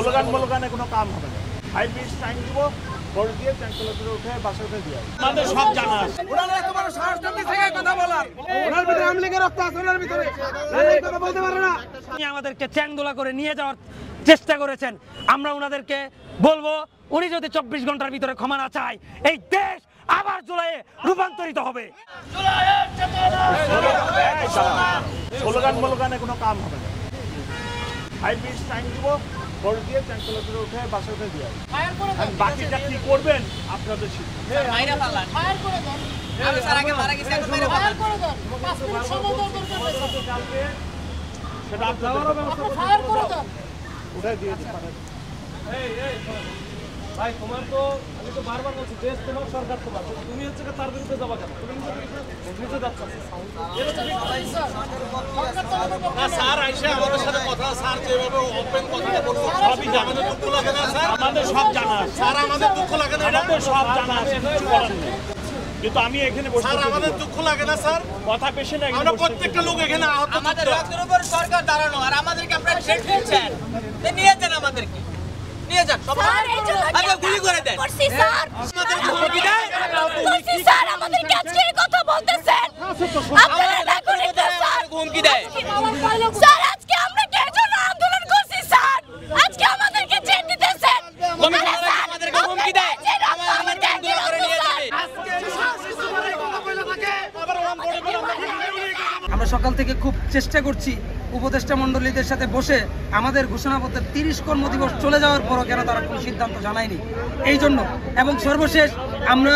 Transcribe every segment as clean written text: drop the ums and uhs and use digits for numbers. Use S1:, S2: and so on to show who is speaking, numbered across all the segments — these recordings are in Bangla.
S1: স্লোগান মোলোগানে কোনো কাম হবে না। 5 মিনিট টাইম দিব, ভোট দিয়ে ট্যাঙ্কগুলো উঠে বাসা উঠে দিয়ে আমাদের সব জানা আছে।
S2: ওনারা এত বড় সাহস থেকে কথা বলার, ওনার ভিতরে আমলিগের রক্ত আছে, ওনার ভিতরে এই কথা বলতে পারে না।
S3: আমাদেরকে চ্যাংদোলা করে নিয়ে যাওয়ার চেষ্টা করেছেন। আমরা ওনাদেরকে বলবো, উনি যদি 24 ঘন্টার ভিতরে ক্ষমা না চায়, এই দেশ আবার জুলাইয়ে রূপান্তরিত হবে।
S1: স্লোগান মোলোগানে কোনো কাম হবে না। 5 মিনিট টাইম দিব, ভোট দিয়ে ট্যাঙ্কগুলো উঠে বাসা উঠে দিয়ে বাকিটা কি করবেন আপনাদের উঠে দিয়ে
S4: ভাই তোমার তো আমি তো বারবার বলছি দেশ তোমার সরকার তোমার, তুমি হচ্ছে তার বিরুদ্ধে যাবা কেন? তুমি নিজে যাচ্ছ না স্যার, আইসা আমাদের সাথে কথা, স্যার যেভাবে ওপেন কথাটা বলবো সবই জানা, আমাদের দুঃখ লাগে না স্যার?
S1: আমাদের সব জানা আছে
S4: স্যার, আমাদের দুঃখ লাগে না?
S1: আমাদের সব জানা আছে, কিছু করার নেই। কিন্তু আমি এখানে বসে
S4: স্যার আমাদের দুঃখ লাগে না স্যার?
S1: কথা পেশে না,
S4: আমরা প্রত্যেকটা লোক এখানে আহত,
S5: আমাদের রক্তের উপর সরকার দাঁড়ানো, আর আমাদেরকে আপনারা থ্রেট দিচ্ছেন, নিয়ে যান আমাদেরকে, নিয়ে যান আগে গুলি করে দেন। আমাদেরকে হুমকি দেয়,
S6: স্যার আমাদেরকে আজকে এই কথা বলতেছেন, আপনারা নাগরিক স্যার
S5: হুমকি দেয়।
S6: স্যার আজকে আমরা কে জন্য আন্দোলন করছি স্যার, আজকে আমাদেরকে চেন দিতেছেন,
S5: আমাদেরকে হুমকি দেয়, আমাদেরকে গুলি করে নিয়ে যাবে।
S2: আমরা সকাল থেকে খুব চেষ্টা করছি উপদেষ্টা মণ্ডলীদের সাথে বসে আমাদের ঘোষণাপত্রের 30 কর্মদিবস চলে যাওয়ার পরও কেন তারা কোনো সিদ্ধান্ত জানায়নি এই জন্য। এবং সর্বশেষ আমরা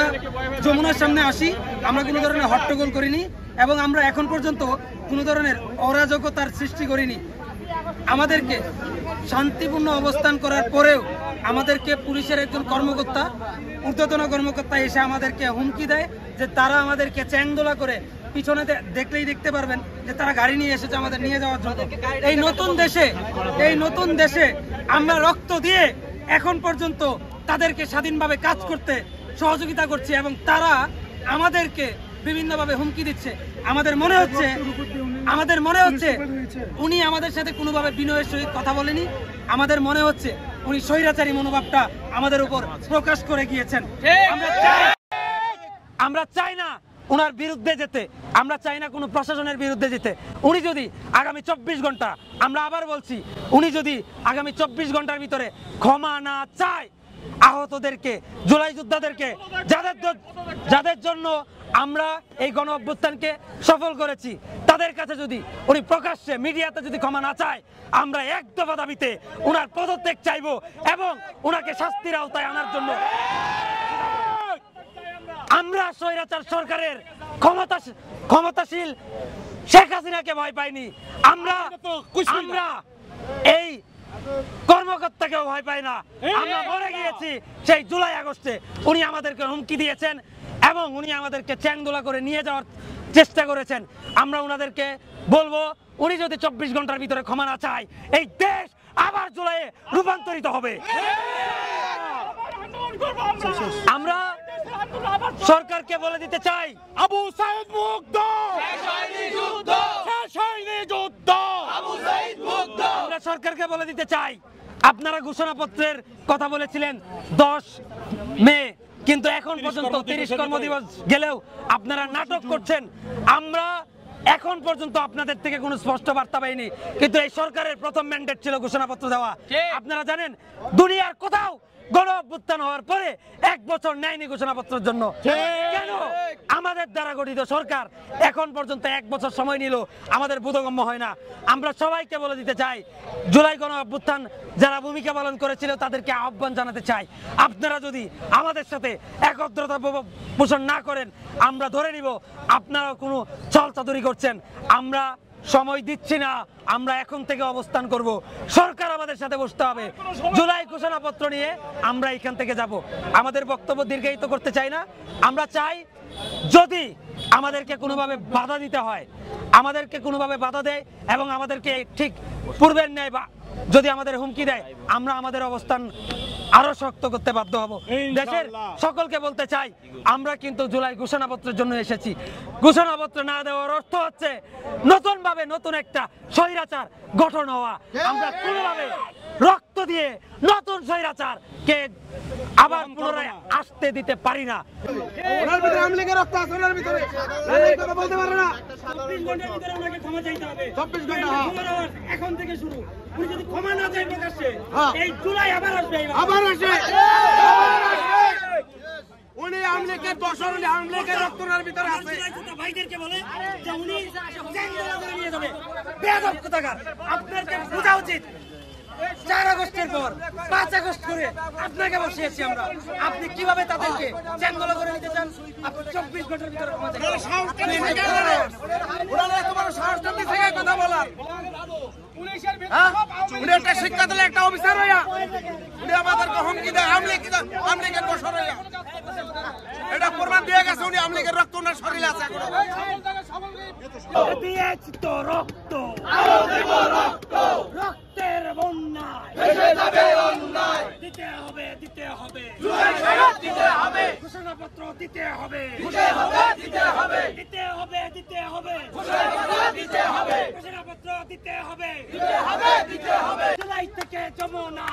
S2: যমুনার সামনে আসি, আমরা কোনো ধরনের হট্টগোল করিনি এবং আমরা এখন পর্যন্ত কোনো ধরনের অরাজকতার সৃষ্টি করিনি। আমাদেরকে শান্তিপূর্ণ অবস্থান করার পরেও আমাদেরকে পুলিশের একজন কর্মকর্তা, ঊর্ধ্বতন কর্মকর্তা এসে আমাদেরকে হুমকি দেয় যে তারা আমাদেরকে চ্যাংদোলা করে, পিছনে দেখলেই দেখতে পারবেন যে তারা গাড়ি নিয়ে এসেছে আমাদের নিয়ে যাওয়ার জন্য। এই নতুন দেশে আমরা রক্ত দিয়ে এখন পর্যন্ত তাদেরকে স্বাধীনভাবে কাজ করতে সহযোগিতা করছি এবং তারা আমাদেরকে বিভিন্নভাবে হুমকি দিচ্ছে। আমাদের মনে হচ্ছে উনি আমাদের সাথে কোনোভাবে বিনয়ের সহিত কথা বলেনি। আমাদের মনে হচ্ছে উনি স্বৈরাচারী মনোভাবটা আমাদের উপর প্রকাশ করে গিয়েছেন।
S3: আমরা চাই না ওনার বিরুদ্ধে যেতে, আমরা চাই না কোনো প্রশাসনের বিরুদ্ধে যেতে। উনি যদি আগামী 24 ঘন্টা, আমরা আবার বলছি, উনি যদি আগামী 24 ঘন্টার ভিতরে ক্ষমা না চায়, আহতদেরকে, জুলাই যোদ্ধাদেরকে, যাদের জন্য আমরা এই গণ অভ্যুত্থানকে সফল করেছি, তাদের কাছে যদি উনি প্রকাশ্যে মিডিয়াতে যদি ক্ষমা না চায়, আমরা এক দফা দাবিতে ওনার পদত্যাগ চাইবো এবং ওনাকে শাস্তির আওতায় আনার জন্য। আমরা স্বৈরাচার সরকারের ক্ষমতাশীল শেখ হাসিনাকে ভয় পাইনি, আমরা এই কর্মকর্তাকেও ভয় পাই না। আমরা মরে গিয়েছি সেই জুলাই আগস্টে। উনি আমাদেরকে হুমকি দিয়েছেন এবং উনি আমাদেরকে চ্যাংদোলা করে নিয়ে যাওয়ার চেষ্টা করেছেন। আমরা ওনাদেরকে বলবো, উনি যদি 24 ঘন্টার ভিতরে ক্ষমা না চায়, এই দেশ আবার জুলাইয়ে রূপান্তরিত হবে। আমরা সরকারকে বলে দিতে চাই,
S1: আবু সাইদ মুগ্ধ,
S3: আমরা সরকারকে বলে দিতে চাই, আপনারা ঘোষণাপত্রের কথা বলেছিলেন 10 মে, কিন্তু এখন পর্যন্ত 30 কর্মদিবস গেলেও আপনারা নাটক করছেন। আমরা এখন পর্যন্ত আপনাদের থেকে কোনো স্পষ্ট বার্তা পাইনি, কিন্তু এই সরকারের প্রথম ম্যান্ডেট ছিল ঘোষণাপত্র দেওয়া। আপনারা জানেন, দুনিয়ার কোথাও গণ অভ্যুত্থান হওয়ার পরে 1 বছর নেয়নি ঘোষণাপত্রের জন্য। কেন আমাদের দ্বারা গঠিত সরকার এখন পর্যন্ত 1 বছর সময় নিল? আমাদের বোধগম্য হয় না। আমরা সবাইকে বলে দিতে চাই, জুলাই গণ অভ্যুত্থান যারা ভূমিকা পালন করেছিল তাদেরকে আহ্বান জানাতে চাই, আপনারা যদি আমাদের সাথে একত্রতা পোষণ না করেন, আমরা ধরে নিব আপনারা কোনো ছলচাতুরি করছেন। আমরা সময় দিচ্ছি না, আমরা এখন থেকে অবস্থান করব। সরকার আমাদের সাথে বসতে হবে। জুলাই ঘোষণাপত্র নিয়ে আমরা এখান থেকে যাব। আমাদের বক্তব্য দীর্ঘায়িত করতে চাই না। আমরা চাই, যদি আমাদেরকে কোনোভাবে বাধা দিতে হয়, আমাদেরকে কোনোভাবে বাধা দেয় এবং আমাদেরকে ঠিক পূর্বের ন্যায় বা যদি আমাদের হুমকি দেয়, আমরা আমাদের অবস্থান আরো শক্ত করতে বাধ্য হব। দেশের সকলকে বলতে চাই, আমরা কিন্তু জুলাই ঘোষণাপত্রের জন্য এসেছি। ঘোষণাপত্র না দেওয়ার অর্থ হচ্ছে নতুন ভাবে নতুন একটা স্বৈরাচার গঠন হওয়া। আমরা কোনোভাবে রক্ত দিয়ে নতুন স্বৈরাচারকে আবার পুনরায় আসতে দিতে পারি না।
S2: ওনার ভিতরে আওয়ামী লীগের রক্ত আছে, ওনার ভিতরে কথা বলতে পারে না।
S3: 24 ঘন্টার ভিতরে ওনাকে ক্ষমা চাইতে হবে।
S2: 24 ঘন্টা
S3: এখন থেকে শুরু। উনি যদি ক্ষমা না চায় প্রকাশ্যে, এই জুলাই আবার আসবে।
S2: আবার আসে উনি আওয়ামী লীগের দোষর, উনি আওয়ামী লীগের রক্ত ওনার ভিতরে আছে।
S3: ভাইদেরকে বলে যে উনি চ্যাংদোলা করে নিয়ে যাবে। বেয়াদব কোথাকার, আপনাকে বোঝা উচিত। 4 আগস্টের পর 5 আগস্ট করে আপনাকে বসিয়েছি আমরা, আপনি কিভাবে তাদেরকে চ্যাংদোলা করে নিতে চান? আপনি 24 ঘন্টার ভিতরে ক্ষমা চাইতে
S2: কথা বলার উনি একটা শিক্ষা দিলে একটা অফিসার হইয়া উনি আমাদেরকে হুমকি দেয় আওয়ামী লীগের দোষর হইয়া। এটা প্রমাণ দিয়ে গেছে উনি আওয়ামী লীগের রক্ত ওনার শরীরে আছে।
S3: দিয়েছি তো রক্ত, রক্তের বন্যায় দিতে হবে, দিতে হবে ঘোষণাপত্র, দিতে হবে, দিতে হবে, দিতে হবে ঘোষণাপত্র, দিতে হবে। জুলাই থেকে যমুনা